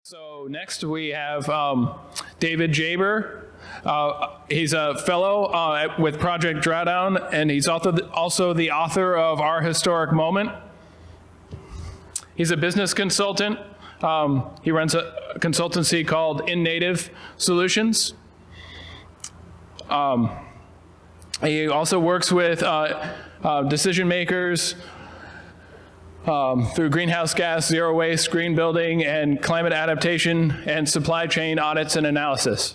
So next we have David Jaber. He's a fellow with Project Drawdown, and he's also the author of Our Historic Moment. He's a business consultant. He runs a consultancy called In Native Solutions. He also works with decision makers through greenhouse gas, zero waste, green building, and climate adaptation, and supply chain audits and analysis.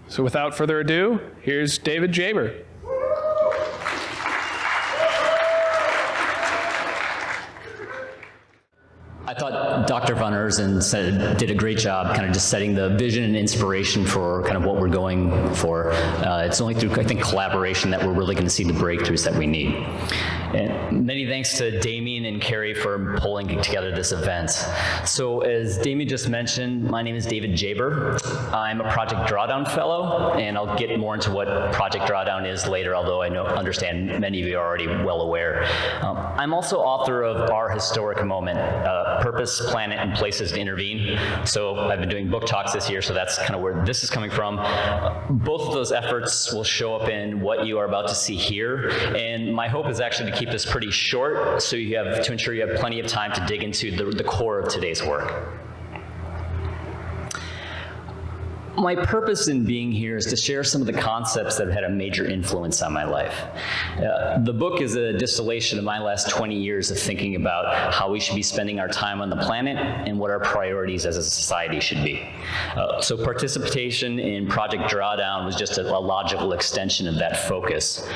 So without further ado, here's David Jaber. I thought Dr. Van Urzen did a great job kind of just setting the vision and inspiration for kind of what we're going for. It's only through, I think, collaboration that we're really going to see the breakthroughs that we need. And many thanks to Damien and Carrie for pulling together this event. So as Damien just mentioned, my name is David Jaber. I'm a Project Drawdown Fellow, and I'll get more into what Project Drawdown is later, although I understand many of you are already well aware. I'm also author of Our Historic Moment, Purpose, Planet, and Places to Intervene. So I've been doing book talks this year, so that's kind of where this is coming from. Both of those efforts will show up in what you are about to see here, and my hope is actually to keep this pretty short, so you have to ensure you have plenty of time to dig into the core of today's work. My purpose in being here is to share some of the concepts that have had a major influence on my life. The book is a distillation of my last 20 years of thinking about how we should be spending our time on the planet and what our priorities as a society should be. So participation in Project Drawdown was just a logical extension of that focus.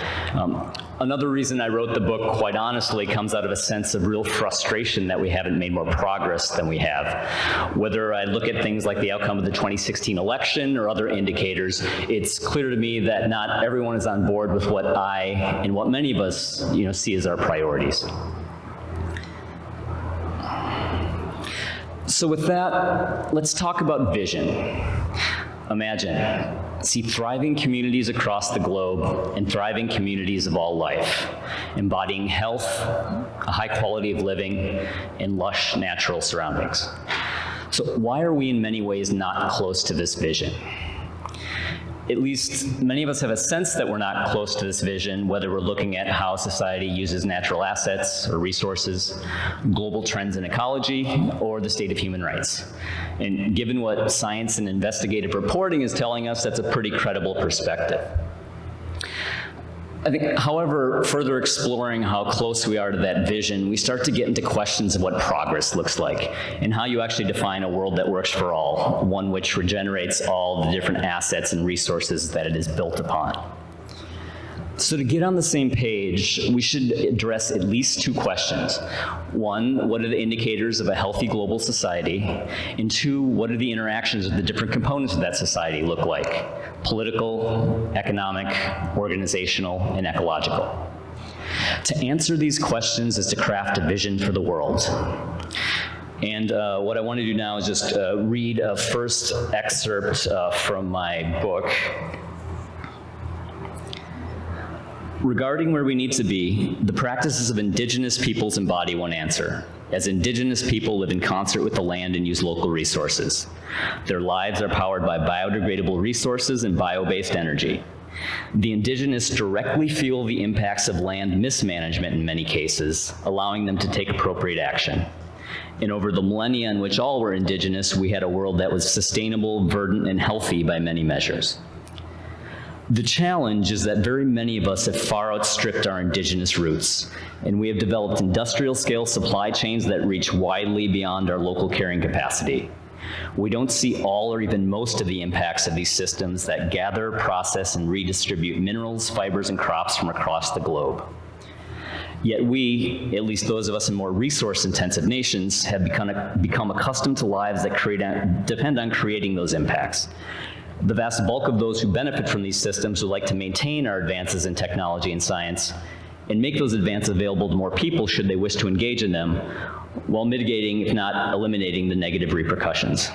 Another reason I wrote the book, quite honestly, comes out of a sense of real frustration that we haven't made more progress than we have. Whether I look at things like the outcome of the 2016 election or other indicators, it's clear to me that not everyone is on board with what I and what many of us, see as our priorities. So with that, let's talk about vision. Imagine, see thriving communities across the globe and thriving communities of all life, embodying health, a high quality of living, and lush natural surroundings. So why are we in many ways not close to this vision? At least many of us have a sense that we're not close to this vision, whether we're looking at how society uses natural assets or resources, global trends in ecology, or the state of human rights. And given what science and investigative reporting is telling us, that's a pretty credible perspective. I think, however, further exploring how close we are to that vision, we start to get into questions of what progress looks like and how you actually define a world that works for all, one which regenerates all the different assets and resources that it is built upon. So to get on the same page, we should address at least two questions. One, what are the indicators of a healthy global society? And two, what are the interactions of the different components of that society look like? Political, economic, organizational, and ecological. To answer these questions is to craft a vision for the world. And what I want to do now is just read a first excerpt from my book. Regarding where we need to be, the practices of Indigenous peoples embody one answer. As Indigenous people live in concert with the land and use local resources. Their lives are powered by biodegradable resources and bio-based energy. The Indigenous directly feel the impacts of land mismanagement in many cases, allowing them to take appropriate action. And over the millennia in which all were Indigenous, we had a world that was sustainable, verdant, and healthy by many measures. The challenge is that very many of us have far outstripped our Indigenous roots, and we have developed industrial-scale supply chains that reach widely beyond our local carrying capacity. We don't see all or even most of the impacts of these systems that gather, process, and redistribute minerals, fibers, and crops from across the globe. Yet we, at least those of us in more resource-intensive nations, have become accustomed to lives that depend on creating those impacts. The vast bulk of those who benefit from these systems would like to maintain our advances in technology and science and make those advances available to more people should they wish to engage in them, while mitigating, if not eliminating, the negative repercussions.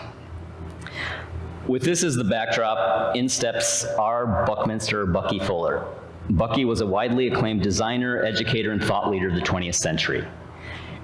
With this as the backdrop, in steps R. Buckminster Bucky Fuller. Bucky was a widely acclaimed designer, educator, and thought leader of the 20th century.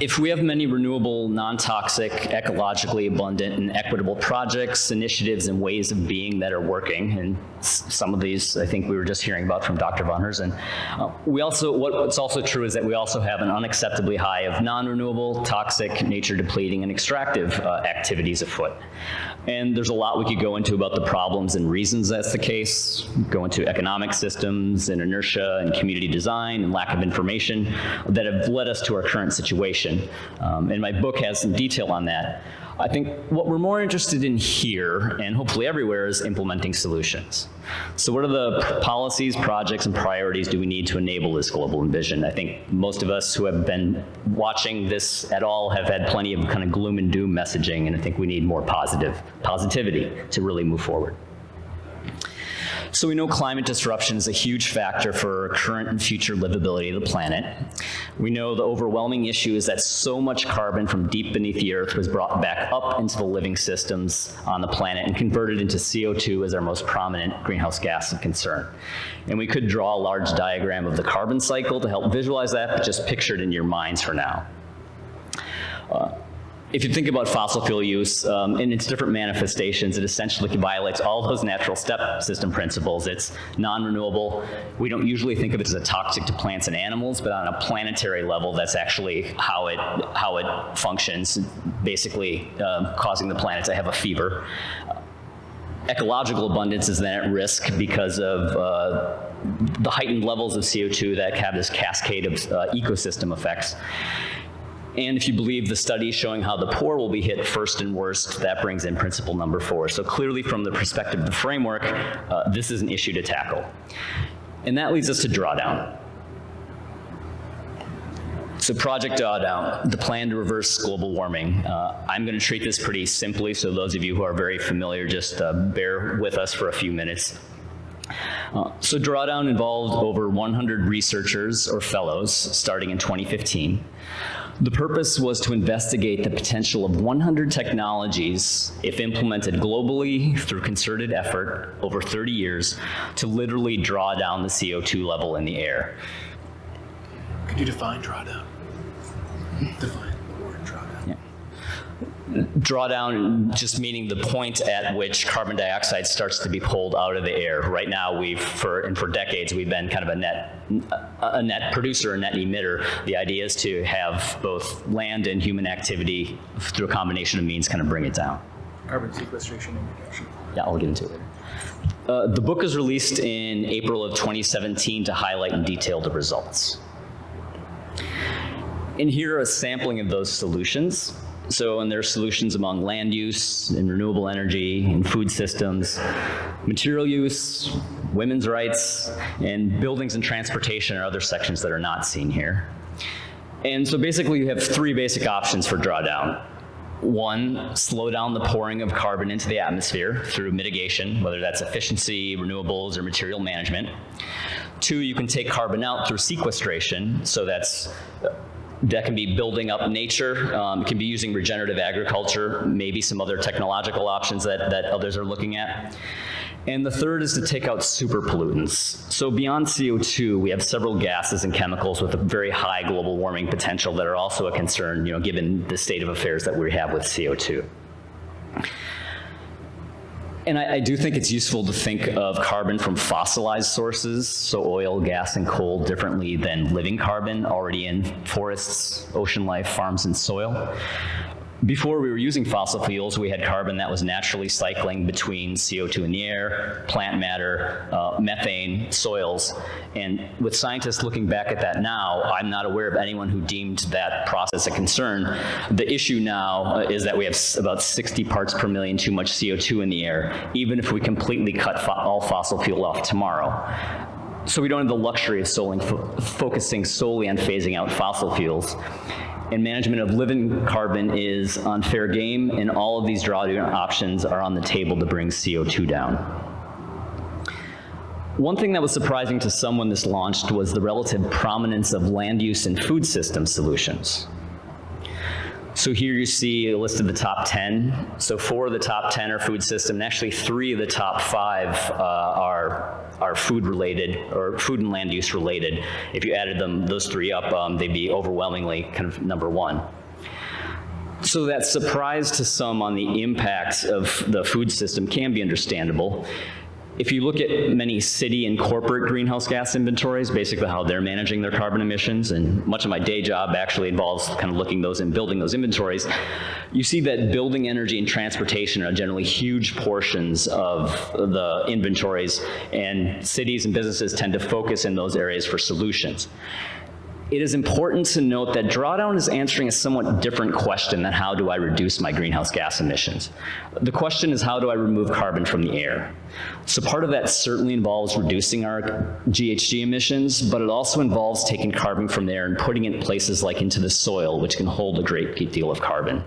If we have many renewable, non-toxic, ecologically abundant, and equitable projects, initiatives, and ways of being that are working, and some of these I think we were just hearing about from Dr. Von Herzen, what's also true is that we also have an unacceptably high of non-renewable, toxic, nature-depleting, and extractive activities afoot. And there's a lot we could go into about the problems and reasons that's the case, go into economic systems and inertia and community design and lack of information that have led us to our current situation. And my book has some detail on that. I think what we're more interested in here, and hopefully everywhere, is implementing solutions. So what are the policies, projects, and priorities do we need to enable this global vision? I think most of us who have been watching this at all have had plenty of kind of gloom and doom messaging, and I think we need more positivity to really move forward. So we know climate disruption is a huge factor for current and future livability of the planet. We know the overwhelming issue is that so much carbon from deep beneath the earth was brought back up into the living systems on the planet and converted into CO2 as our most prominent greenhouse gas of concern. And we could draw a large diagram of the carbon cycle to help visualize that, but just picture it in your minds for now. If you think about fossil fuel use in its different manifestations, it essentially violates all those natural step system principles. It's non-renewable. We don't usually think of it as a toxic to plants and animals, but on a planetary level, that's actually how it functions, basically causing the planet to have a fever. Ecological abundance is then at risk because of the heightened levels of CO2 that have this cascade of ecosystem effects. And if you believe the studies showing how the poor will be hit first and worst, that brings in principle number 4. So clearly from the perspective of the framework, this is an issue to tackle. And that leads us to drawdown. So Project Drawdown, the plan to reverse global warming. I'm going to treat this pretty simply, so those of you who are very familiar, just bear with us for a few minutes. So Drawdown involved over 100 researchers or fellows starting in 2015. The purpose was to investigate the potential of 100 technologies, if implemented globally through concerted effort over 30 years, to literally draw down the CO2 level in the air. Could you define drawdown? Define the word drawdown. Yeah. Drawdown just meaning the point at which carbon dioxide starts to be pulled out of the air. Right now, for decades, we've been kind of a net producer, a net emitter. The idea is to have both land and human activity through a combination of means kind of bring it down. Carbon sequestration and reduction. Yeah, I'll get into it later. The book was released in April of 2017 to highlight in detail the results. And here are a sampling of those solutions. And there are solutions among land use and renewable energy and food systems, material use, women's rights, and buildings and transportation are other sections that are not seen here. And so basically you have 3 basic options for drawdown. 1, slow down the pouring of carbon into the atmosphere through mitigation, whether that's efficiency, renewables, or material management. 2, you can take carbon out through sequestration, so that can be building up nature, it can be using regenerative agriculture, maybe some other technological options that others are looking at. And the 3rd is to take out super pollutants. So beyond CO2, we have several gases and chemicals with a very high global warming potential that are also a concern, given the state of affairs that we have with CO2. And I do think it's useful to think of carbon from fossilized sources, so oil, gas, and coal, differently than living carbon already in forests, ocean life, farms, and soil. Before we were using fossil fuels, we had carbon that was naturally cycling between CO2 in the air, plant matter, methane, soils. And with scientists looking back at that now, I'm not aware of anyone who deemed that process a concern. The issue now is that we have about 60 parts per million too much CO2 in the air, even if we completely cut all fossil fuel off tomorrow. So we don't have the luxury of focusing solely on phasing out fossil fuels. And management of living carbon is on fair game, and all of these drawdown options are on the table to bring CO2 down. One thing that was surprising to some when this launched was the relative prominence of land use and food system solutions. So here you see a list of the top 10. So 4 of the top 10 are food system, and actually 3 of the top 5 are are food related or food and land use related. If you added those three up, they'd be overwhelmingly kind of number one. So that surprise to some on the impacts of the food system can be understandable. If you look at many city and corporate greenhouse gas inventories, basically how they're managing their carbon emissions, and much of my day job actually involves kind of looking those and building those inventories, you see that building, energy, and transportation are generally huge portions of the inventories, and cities and businesses tend to focus in those areas for solutions. It is important to note that drawdown is answering a somewhat different question than how do I reduce my greenhouse gas emissions. The question is, how do I remove carbon from the air? So part of that certainly involves reducing our GHG emissions, but it also involves taking carbon from the air and putting it in places like into the soil, which can hold a great deal of carbon.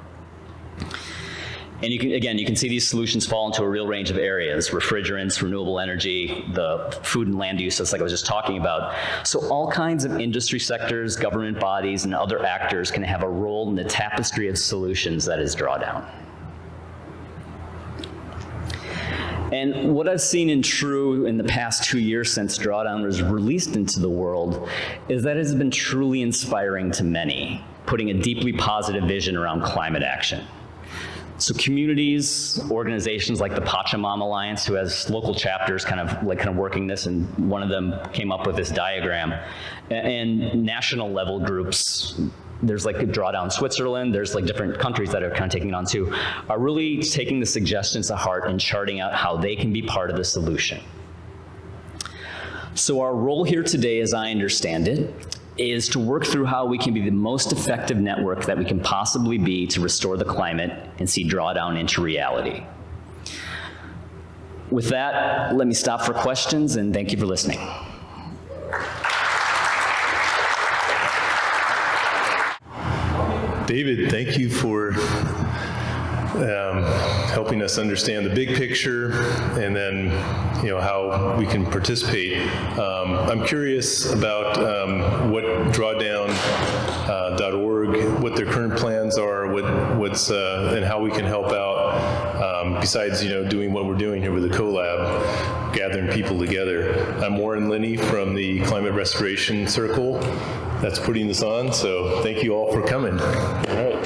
And you can see these solutions fall into a real range of areas: refrigerants, renewable energy, the food and land uses like I was just talking about. So all kinds of industry sectors, government bodies, and other actors can have a role in the tapestry of solutions that is drawdown. And what I've seen in true in the past 2 years since drawdown was released into the world is that it has been truly inspiring to many, putting a deeply positive vision around climate action. So communities, organizations like the Pachamama Alliance, who has local chapters kind of working this, and one of them came up with this diagram, and national level groups, there's like Drawdown Switzerland, there's like different countries that are kind of taking it on too, are really taking the suggestions to heart and charting out how they can be part of the solution. So our role here today, as I understand it, is to work through how we can be the most effective network that we can possibly be to restore the climate and see drawdown into reality. With that, let me stop for questions, and thank you for listening. David, thank you for helping us understand the big picture, and then how we can participate. I'm curious about what drawdown.org, what their current plans are, what's and how we can help out. Besides doing what we're doing here with the CoLab, gathering people together. I'm Warren Linney from the Climate Restoration Circle that's putting this on. So thank you all for coming. All right.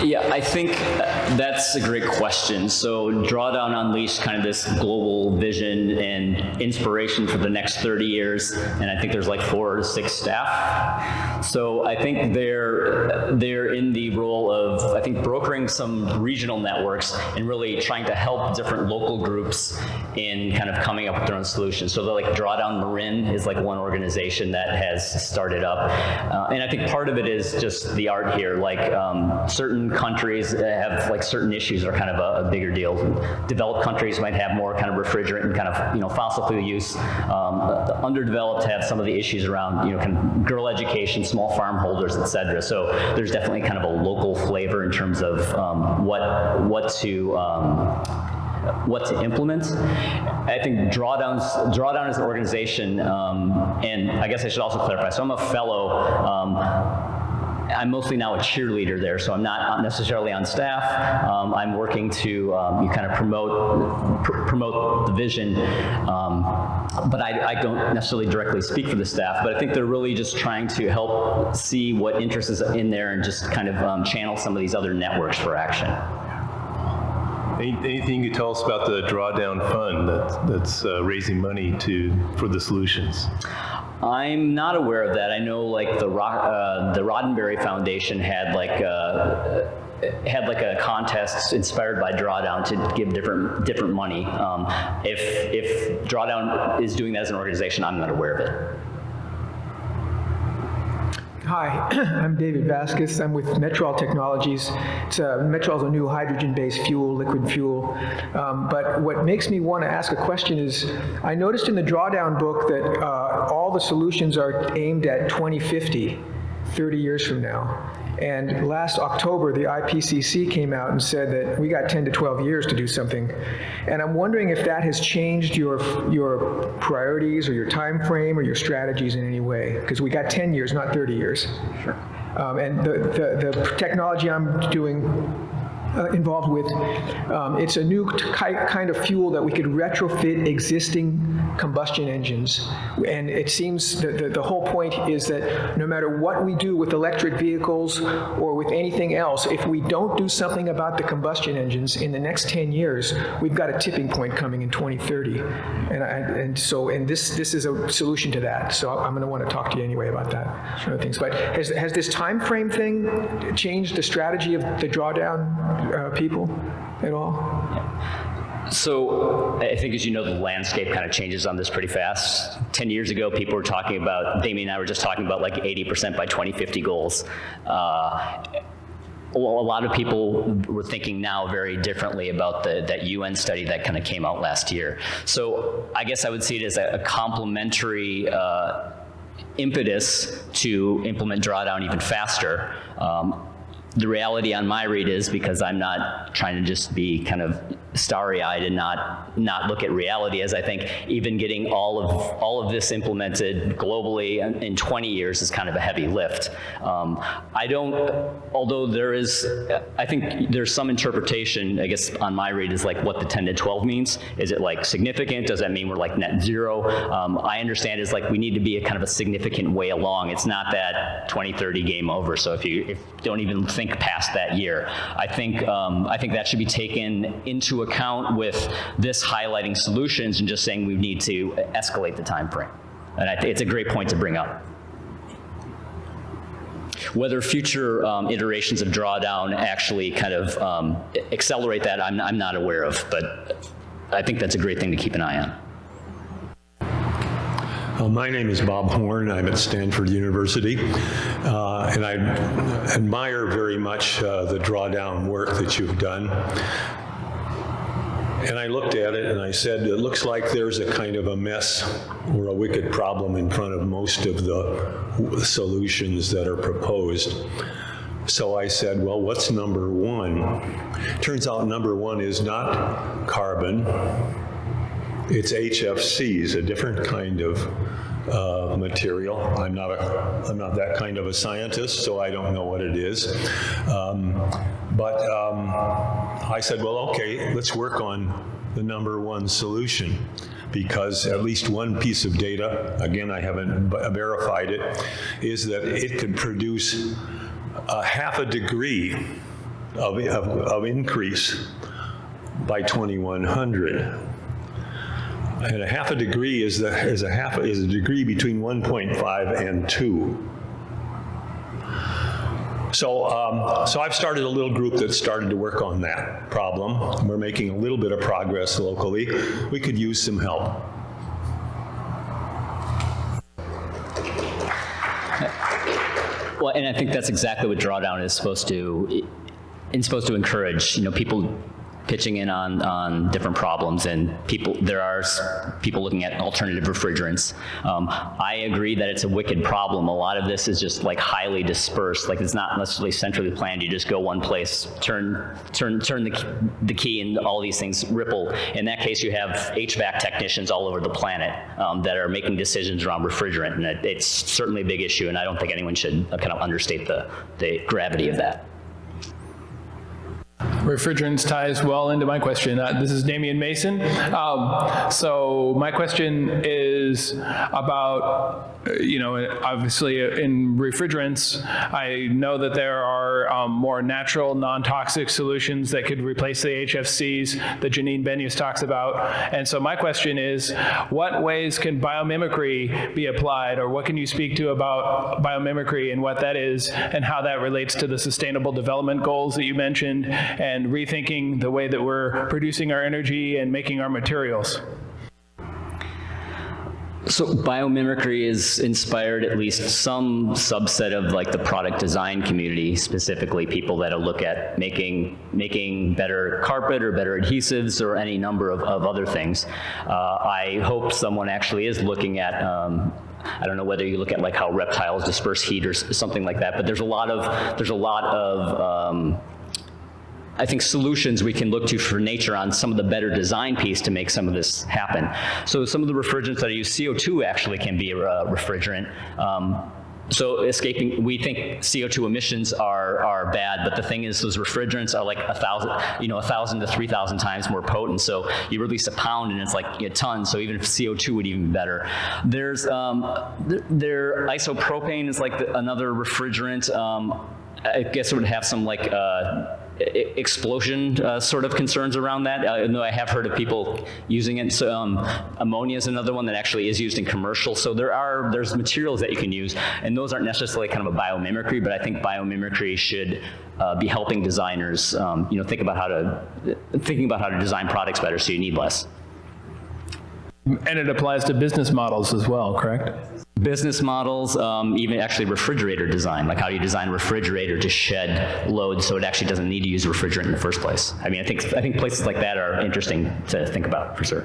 Yeah, I think that's a great question. So Drawdown Unleashed kind of this global vision and inspiration for the next 30 years, and I think there's like 4 to 6 staff. So I think they're in the role of, I think, brokering some regional networks and really trying to help different local groups in kind of coming up with their own solutions. So like Drawdown Marin is like one organization that has started up. And I think part of it is just the art here, like certain countries have like certain issues that are kind of a bigger deal. Developed countries might have more kind of refrigerant and kind of fossil fuel use. The underdeveloped have some of the issues around kind of girl education, small farm holders, et cetera. So there's definitely kind of a local flavor in terms of what to implement. I think Drawdown is an organization, and I guess I should also clarify. So I'm a fellow. I'm mostly now a cheerleader there, so I'm not necessarily on staff. I'm working to kind of promote the vision, but I don't necessarily directly speak for the staff, but I think they're really just trying to help see what interest is in there and just kind of channel some of these other networks for action. Anything you could tell us about the Drawdown Fund that's raising money for the solutions? I'm not aware of that. I know like the Roddenberry Foundation had like a contest inspired by Drawdown to give different money. If Drawdown is doing that as an organization, I'm not aware of it. Hi, I'm David Vasquez. I'm with Metrol Technologies. Metrol is a new hydrogen-based fuel, liquid fuel. But what makes me want to ask a question is, I noticed in the Drawdown book that all the solutions are aimed at 2050, 30 years from now. And last October, the IPCC came out and said that we got 10 to 12 years to do something. And I'm wondering if that has changed your priorities or your time frame or your strategies in any way, because we got 10 years, not 30 years. Sure. And the technology I'm doing involved with. It's a new kind of fuel that we could retrofit existing combustion engines. And it seems that the whole point is that no matter what we do with electric vehicles or with anything else, if we don't do something about the combustion engines in the next 10 years, we've got a tipping point coming in 2030. And this is a solution to that. So I'm going to want to talk to you anyway about that sort of things. But has this time frame thing changed the strategy of the drawdown people at all? So I think, as you know, the landscape kind of changes on this pretty fast. 10 years ago, people were talking about, Damien and I were just talking about like 80% by 2050 goals. A lot of people were thinking now very differently about that UN study that kind of came out last year. So I guess I would see it as a complementary impetus to implement drawdown even faster. The reality on my read is, because I'm not trying to just be kind of starry-eyed and not look at reality, as I think even getting all of this implemented globally in 20 years is kind of a heavy lift. Although I think there's some interpretation, I guess, on my read is like what the 10 to 12 means. Is it like significant? Does that mean we're like net zero? I understand is like we need to be a kind of a significant way along. It's not that 2030 game over. So if you don't even think past that year, I think that should be taken into account with this highlighting solutions and just saying we need to escalate the time frame. And I think it's a great point to bring up. Whether future iterations of drawdown actually kind of accelerate that, I'm not aware of, but I think that's a great thing to keep an eye on. My name is Bob Horn. I'm at Stanford University, and I admire very much the drawdown work that you've done. And I looked at it and I said, it looks like there's a kind of a mess or a wicked problem in front of most of the solutions that are proposed. So I said, well, what's number one? Turns out number one is not carbon. It's HFCs, a different kind of material. I'm not that kind of a scientist, so I don't know what it is. But I said, well, okay, let's work on the number one solution, because at least one piece of data, again, I haven't verified it, is that it could produce a half a degree of increase by 2100. And a half a degree is a degree between 1.5 and 2. So I've started a little group that started to work on that problem. We're making a little bit of progress locally. We could use some help. Well, and I think that's exactly what drawdown is supposed to encourage. You know, people pitching in on different problems, and there are people looking at alternative refrigerants. I agree that it's a wicked problem. A lot of this is just like highly dispersed. Like it's not necessarily centrally planned. You just go one place, turn the key, and all these things ripple. In that case, you have HVAC technicians all over the planet that are making decisions around refrigerant, and it's certainly a big issue. And I don't think anyone should kind of understate the gravity of that. Refrigerants ties well into my question. This is Damian Mason. So my question is about, obviously in refrigerants, I know that there are more natural, non-toxic solutions that could replace the HFCs that Janine Benyus talks about. And so my question is, what ways can biomimicry be applied, or what can you speak to about biomimicry and what that is and how that relates to the sustainable development goals that you mentioned, and rethinking the way that we're producing our energy and making our materials? So biomimicry is inspired at least some subset of like the product design community, specifically people that look at making better carpet or better adhesives or any number of other things. I hope someone actually is looking at I don't know whether you look at like how reptiles disperse heat or something like that, but there's a lot of I think solutions we can look to for nature on some of the better design piece to make some of this happen. So some of the refrigerants that I use, CO2 actually can be a refrigerant. So we think CO2 emissions are bad, but the thing is those refrigerants are like 1,000 to 3,000 times more potent. So you release a pound and it's like a ton. So even if CO2 would even be better. There's isopropane is like another refrigerant. I guess it would have some like explosion sort of concerns around that. Though I have heard of people using it. So ammonia is another one that actually is used in commercial. So there's materials that you can use, and those aren't necessarily kind of a biomimicry, but I think biomimicry should be helping designers, thinking about how to design products better, so you need less. And it applies to business models as well, correct? Business models, even actually refrigerator design, like how do you design a refrigerator to shed load so it actually doesn't need to use refrigerant in the first place. I mean, I think places like that are interesting to think about for sure.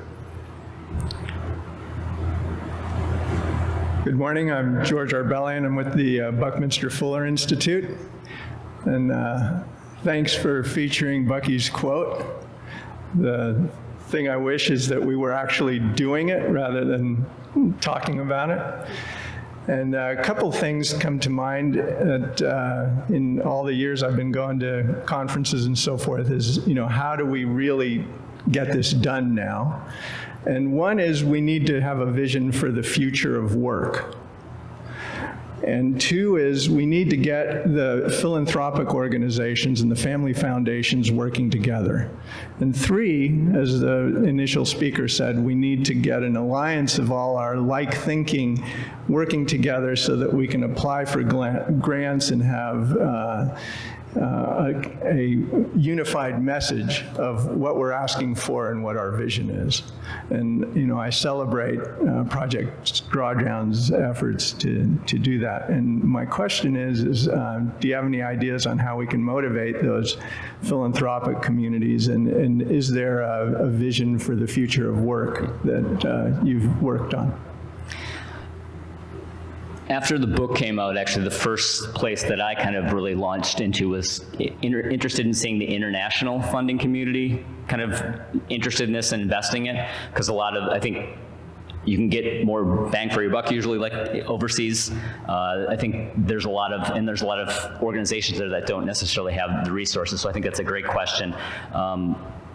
Good morning, I'm George Arbellian. I'm with the Buckminster Fuller Institute. And thanks for featuring Bucky's quote. The thing I wish is that we were actually doing it rather than talking about it. And a couple things come to mind that in all the years I've been going to conferences and so forth is, how do we really get this done now? And one is we need to have a vision for the future of work. And two is we need to get the philanthropic organizations and the family foundations working together. And three, as the initial speaker said, we need to get an alliance of all our like thinking working together so that we can apply for grants and have a unified message of what we're asking for and what our vision is. And I celebrate Project Drawdown's efforts to do that. And my question is do you have any ideas on how we can motivate those philanthropic communities? And is there a vision for the future of work that you've worked on? After the book came out, actually, the first place that I kind of really launched into was interested in seeing the international funding community kind of interested in this and investing in it, because I think you can get more bang for your buck usually like overseas. I think there's a lot of organizations there that don't necessarily have the resources, so I think that's a great question.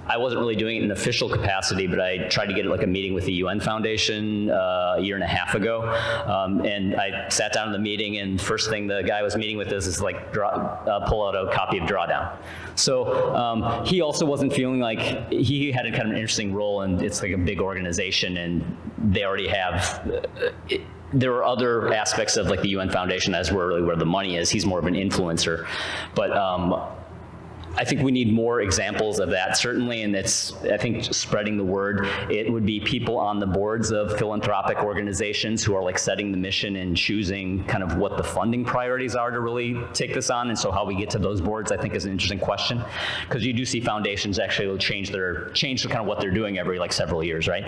I wasn't really doing it in an official capacity, but I tried to get like a meeting with the UN Foundation a year and a half ago. And I sat down in the meeting, and first thing the guy was meeting with us is like pull out a copy of Drawdown. So he also wasn't feeling like he had a kind of an interesting role, and it's like a big organization, and they already have there are other aspects of like the UN Foundation as really where the money is. He's more of an influencer, but I think we need more examples of that, certainly, and I think spreading the word. It would be people on the boards of philanthropic organizations who are like setting the mission and choosing kind of what the funding priorities are to really take this on, and so how we get to those boards, I think, is an interesting question, because you do see foundations actually change kind of what they're doing every like several years, right?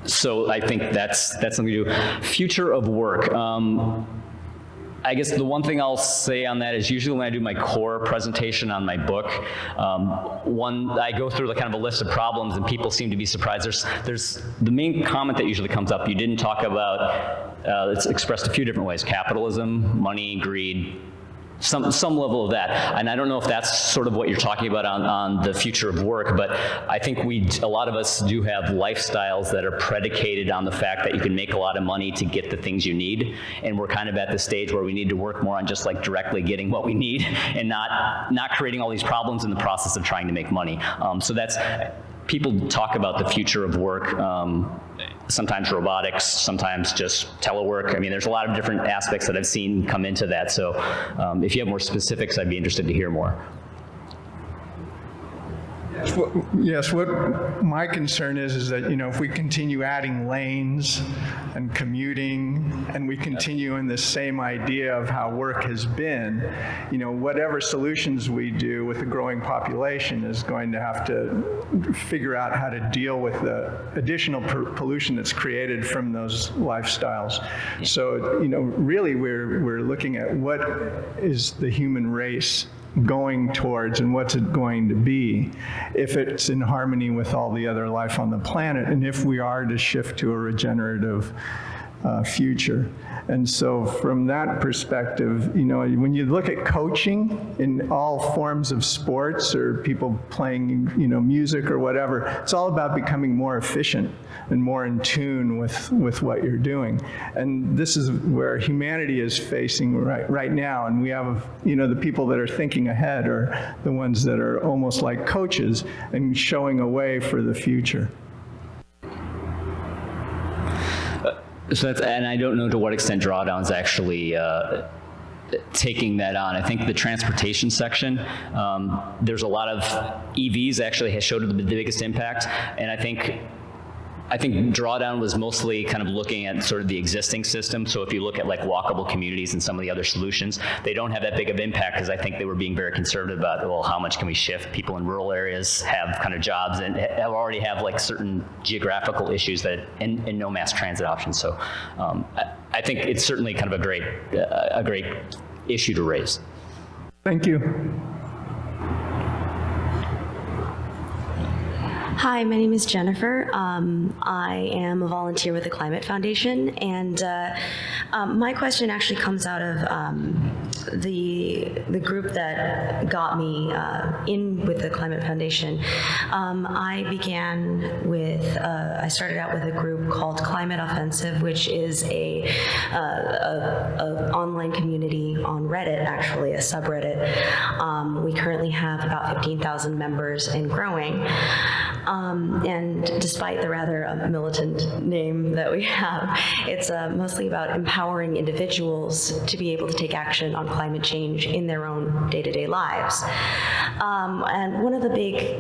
So I think that's something to do. Future of work. I guess the one thing I'll say on that is usually when I do my core presentation on my book, I go through kind of a list of problems, and people seem to be surprised. There's the main comment that usually comes up. You didn't talk about, it's expressed a few different ways: capitalism, money, greed, some level of that. And I don't know if that's sort of what you're talking about on the future of work, but I think a lot of us do have lifestyles that are predicated on the fact that you can make a lot of money to get the things you need, and we're kind of at the stage where we need to work more on just like directly getting what we need and not creating all these problems in the process of trying to make money. So people talk about the future of work, sometimes robotics, sometimes just telework. I mean, there's a lot of different aspects that I've seen come into that. So if you have more specifics, I'd be interested to hear more. Yes, what my concern is that, if we continue adding lanes and commuting, and we continue in this same idea of how work has been, whatever solutions we do with the growing population is going to have to figure out how to deal with the additional pollution that's created from those lifestyles. So, really we're looking at what is the human race going towards and what's it going to be if it's in harmony with all the other life on the planet, and if we are to shift to a regenerative future. And so from that perspective, you know, when you look at coaching in all forms of sports or people playing, you know, music or whatever, it's all about becoming more efficient and more in tune with what you're doing. And this is where humanity is facing right now. And we have, you know, the people that are thinking ahead are the ones that are almost like coaches and showing a way for the future. So that's, and I don't know to what extent Drawdown's actually taking that on. I think the transportation section, there's a lot of EVs actually has showed the biggest impact, and I think Drawdown was mostly kind of looking at sort of the existing system. So if you look at like walkable communities and some of the other solutions, they don't have that big of impact because I think they were being very conservative about, well, how much can we shift? People in rural areas have kind of jobs and already have like certain geographical issues that and no mass transit options. So I think it's certainly kind of a great issue to raise. Thank you. Hi, my name is Jennifer. I am a volunteer with the Climate Foundation, and my question actually comes out of the group that got me in with the Climate Foundation. I started out with a group called Climate Offensive, which is a online community on Reddit, actually, a subreddit. We currently have about 15,000 members and growing. And despite the rather militant name that we have, it's mostly about empowering individuals to be able to take action on climate change in their own day-to-day lives. And one of the big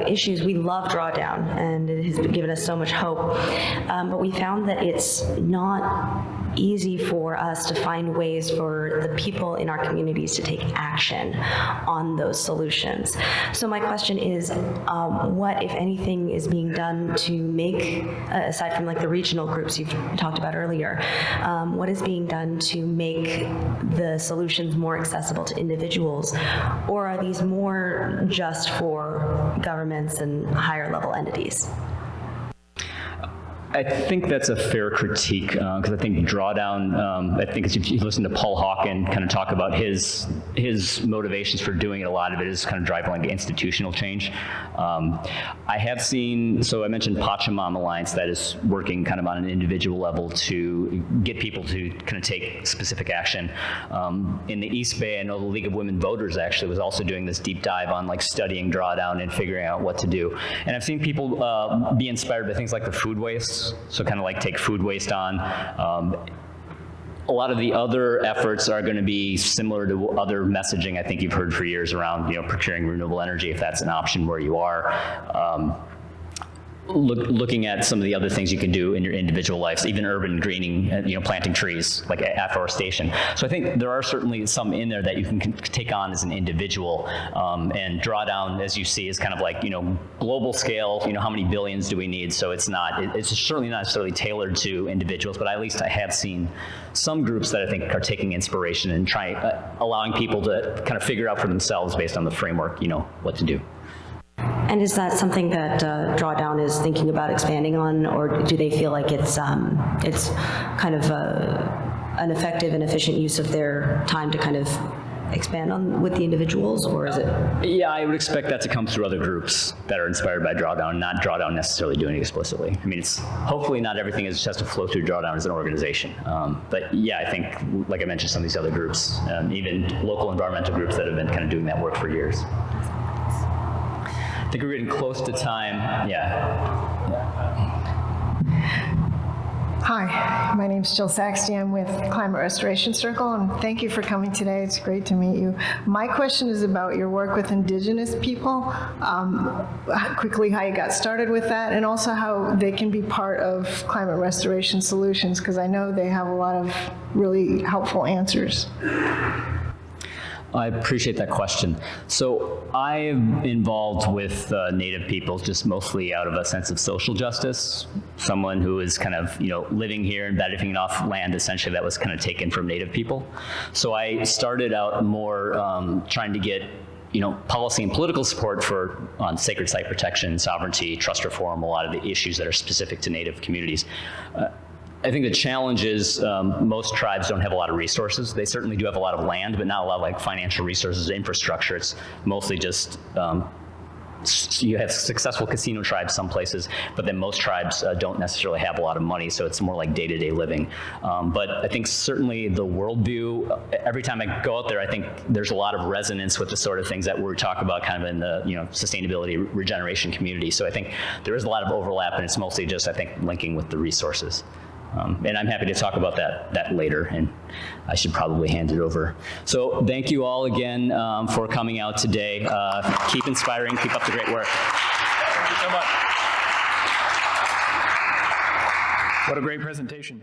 issues, we love Drawdown, and it has given us so much hope, but we found that it's not easy for us to find ways for the people in our communities to take action on those solutions. So my question is, what, if anything, is being done to make, aside from like the regional groups you've talked about earlier, what is being done to make the solutions more accessible to individuals, or are these more just for governments and higher level entities? I think that's a fair critique because I think Drawdown, I think if you listen to Paul Hawken kind of talk about his motivations for doing it, a lot of it is kind of driving like institutional change. I have seen, so I mentioned Pachamama Alliance that is working kind of on an individual level to get people to kind of take specific action. In the East Bay, I know the League of Women Voters actually was also doing this deep dive on like studying Drawdown and figuring out what to do. And I've seen people be inspired by things like the food waste. So kind of like take food waste on. A lot of the other efforts are going to be similar to other messaging I think you've heard for years around, you know, procuring renewable energy if that's an option where you are. Looking at some of the other things you can do in your individual lives, even urban greening, you know, planting trees, like afforestation. So I think there are certainly some in there that you can take on as an individual. And Drawdown, as you see, is kind of like, you know, global scale, you know, how many billions do we need? So it's certainly not necessarily tailored to individuals, but at least I have seen some groups that I think are taking inspiration and allowing people to kind of figure out for themselves based on the framework, you know, what to do. And is that something that Drawdown is thinking about expanding on, or do they feel like it's kind of an effective and efficient use of their time to kind of expand on with the individuals, or is it? Yeah, I would expect that to come through other groups that are inspired by Drawdown, not Drawdown necessarily doing it explicitly. I mean, it's hopefully not everything is just to flow through Drawdown as an organization. But yeah, I think, like I mentioned, some of these other groups, even local environmental groups that have been kind of doing that work for years. I think we're getting close to time. Yeah. Hi, my name is Jill Saxty. I'm with Climate Restoration Circle, and thank you for coming today. It's great to meet you. My question is about your work with Indigenous people, quickly how you got started with that, and also how they can be part of climate restoration solutions, because I know they have a lot of really helpful answers. I appreciate that question. So I'm involved with Native peoples just mostly out of a sense of social justice. Someone who is kind of, you know, living here and benefiting off land essentially that was kind of taken from Native people. So I started out more trying to get, you know, policy and political support on sacred site protection, sovereignty, trust reform, a lot of the issues that are specific to Native communities. I think the challenge is most tribes don't have a lot of resources. They certainly do have a lot of land, but not a lot of like financial resources, infrastructure. It's mostly just you have successful casino tribes some places, but then most tribes don't necessarily have a lot of money, so it's more like day-to-day living. But I think certainly the worldview, every time I go out there, I think there's a lot of resonance with the sort of things that we talk about kind of in the sustainability regeneration community. So I think there is a lot of overlap, and it's mostly just, I think, linking with the resources. And I'm happy to talk about that later, and I should probably hand it over. So thank you all again for coming out today. Keep inspiring, keep up the great work. Thank you so much. What a great presentation.